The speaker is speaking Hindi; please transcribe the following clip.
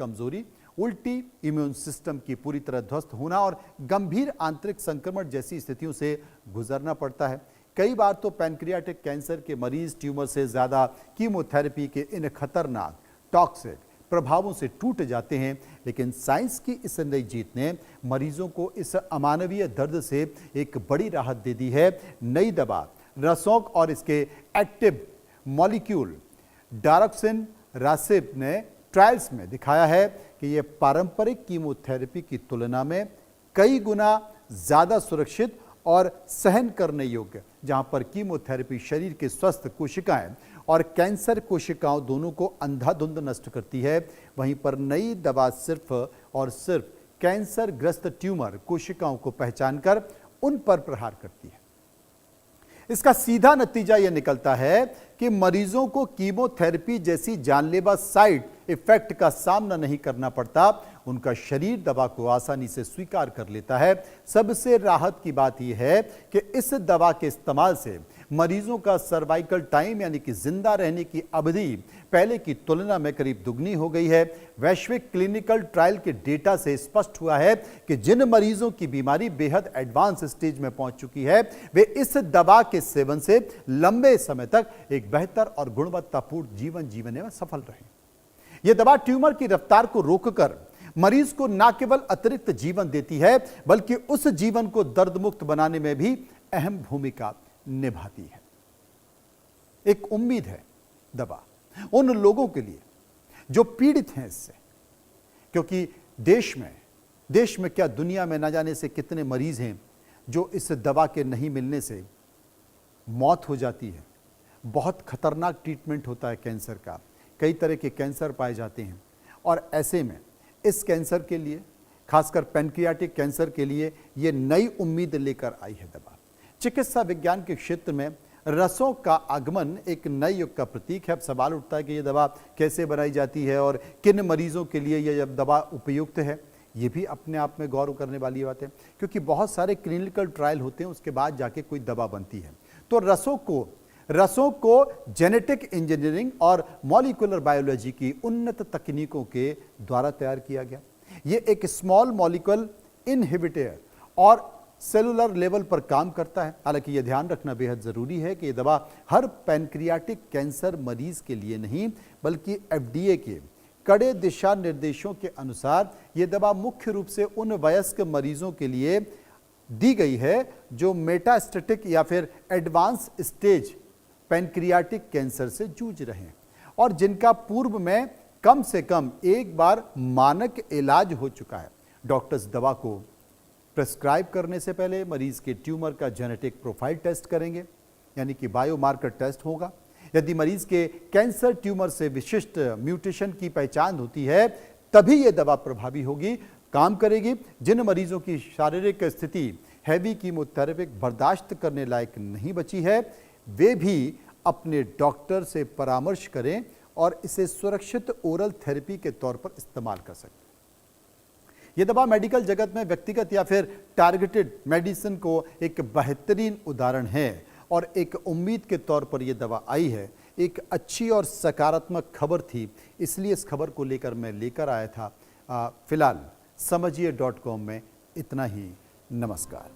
कमजोरी, उल्टी, इम्यून सिस्टम की पूरी तरह ध्वस्त होना और गंभीर आंतरिक संक्रमण जैसी स्थितियों से गुजरना पड़ता है। कई बार तो पैनक्रियाटिक कैंसर के मरीज ट्यूमर से ज्यादा कीमोथेरेपी के इन खतरनाक टॉक्सिक प्रभावों से टूट जाते हैं। लेकिन साइंस की इस नई जीत ने मरीजों को इस अमानवीय दर्द से एक बड़ी राहत दे दी है। नई दवा रसोक और इसके एक्टिव मॉलिक्यूल डारोक्सिनरासिब ने ट्रायल्स में दिखाया है कि यह पारंपरिक कीमोथेरेपी की तुलना में कई गुना ज्यादा सुरक्षित और सहन करने योग्य। जहां पर कीमोथेरेपी शरीर के स्वस्थ कोशिकाएं और कैंसर कोशिकाओं दोनों को अंधाधुंध नष्ट करती है, वहीं पर नई दवा सिर्फ और सिर्फ कैंसर ग्रस्त ट्यूमर कोशिकाओं को पहचानकर उन पर प्रहार करती है। इसका सीधा नतीजा यह निकलता है कि मरीजों को कीमोथेरेपी जैसी जानलेवा साइड इफेक्ट का सामना नहीं करना पड़ता। उनका शरीर दवा को आसानी से स्वीकार कर लेता है। सबसे राहत की बात यह है कि इस दवा के इस्तेमाल से मरीजों का सर्वाइकल टाइम यानी कि जिंदा रहने की अवधि पहले की तुलना में करीब दुगनी हो गई है। वैश्विक क्लिनिकल ट्रायल के डेटा से स्पष्ट हुआ है कि जिन मरीजों की बीमारी बेहद एडवांस स्टेज में पहुंच चुकी है, वे इस दवा के सेवन से लंबे समय तक एक बेहतर और गुणवत्तापूर्ण जीवन जीने में सफल रहे। यह दवा ट्यूमर की रफ्तार को रोककर मरीज को न केवल अतिरिक्त जीवन देती है, बल्कि उस जीवन को दर्द मुक्त बनाने में भी अहम भूमिका निभाती है। एक उम्मीद है दवा उन लोगों के लिए जो पीड़ित हैं इससे, क्योंकि देश में क्या दुनिया में न जाने से कितने मरीज हैं जो इस दवा के नहीं मिलने से मौत हो जाती है। बहुत खतरनाक ट्रीटमेंट होता है कैंसर का, कई तरह के कैंसर पाए जाते हैं और ऐसे में इस कैंसर के लिए, खासकर पैनक्रियाटिक कैंसर के लिए, यह नई उम्मीद लेकर आई है दवा। चिकित्सा विज्ञान के क्षेत्र में रसों का आगमन एक नए युग का प्रतीक है। अब सवाल उठता है कि यह दवा कैसे बनाई जाती है और किन मरीजों के लिए यह दवा उपयुक्त है। ये भी अपने आप में गौर करने वाली बात है, क्योंकि बहुत सारे क्लिनिकल ट्रायल होते हैं, उसके बाद जाके कोई दवा बनती है। तो रसों को जेनेटिक इंजीनियरिंग और मॉलिक्यूलर बायोलॉजी की उन्नत तकनीकों के द्वारा तैयार किया गया। ये एक स्मॉल मॉलिक्यूल इनहिबिटर और सेलुलर लेवल पर काम करता है। हालांकि यह ध्यान रखना बेहद जरूरी है कि यह दवा हर पैनक्रियाटिक कैंसर मरीज के लिए नहीं, बल्कि FDA के कड़े दिशा निर्देशों के अनुसार यह दवा मुख्य रूप से उन वयस्क मरीजों के लिए दी गई है जो मेटास्टेटिक या फिर एडवांस स्टेज पैनक्रियाटिक कैंसर से जूझ रहे हैं और जिनका पूर्व में कम से कम एक बार मानक इलाज हो चुका है। डॉक्टर्स दवा को प्रेस्क्राइब करने से पहले मरीज के ट्यूमर का जेनेटिक प्रोफाइल टेस्ट करेंगे, यानी कि बायोमार्कर टेस्ट होगा। यदि मरीज के कैंसर ट्यूमर से विशिष्ट म्यूटेशन की पहचान होती है, तभी यह दवा प्रभावी होगी, काम करेगी। जिन मरीजों की शारीरिक स्थिति हैवी कीमोथेरेपी बर्दाश्त करने लायक नहीं बची है, वे भी अपने डॉक्टर से परामर्श करें और इसे सुरक्षित ओरल थेरेपी के तौर पर इस्तेमाल कर सकते हैं। यह दवा मेडिकल जगत में व्यक्तिगत या फिर टारगेटेड मेडिसिन को एक बेहतरीन उदाहरण है और एक उम्मीद के तौर पर यह दवा आई है। एक अच्छी और सकारात्मक खबर थी, इसलिए इस खबर को लेकर मैं लेकर आया था। फिलहाल समझिए.com में इतना ही। नमस्कार।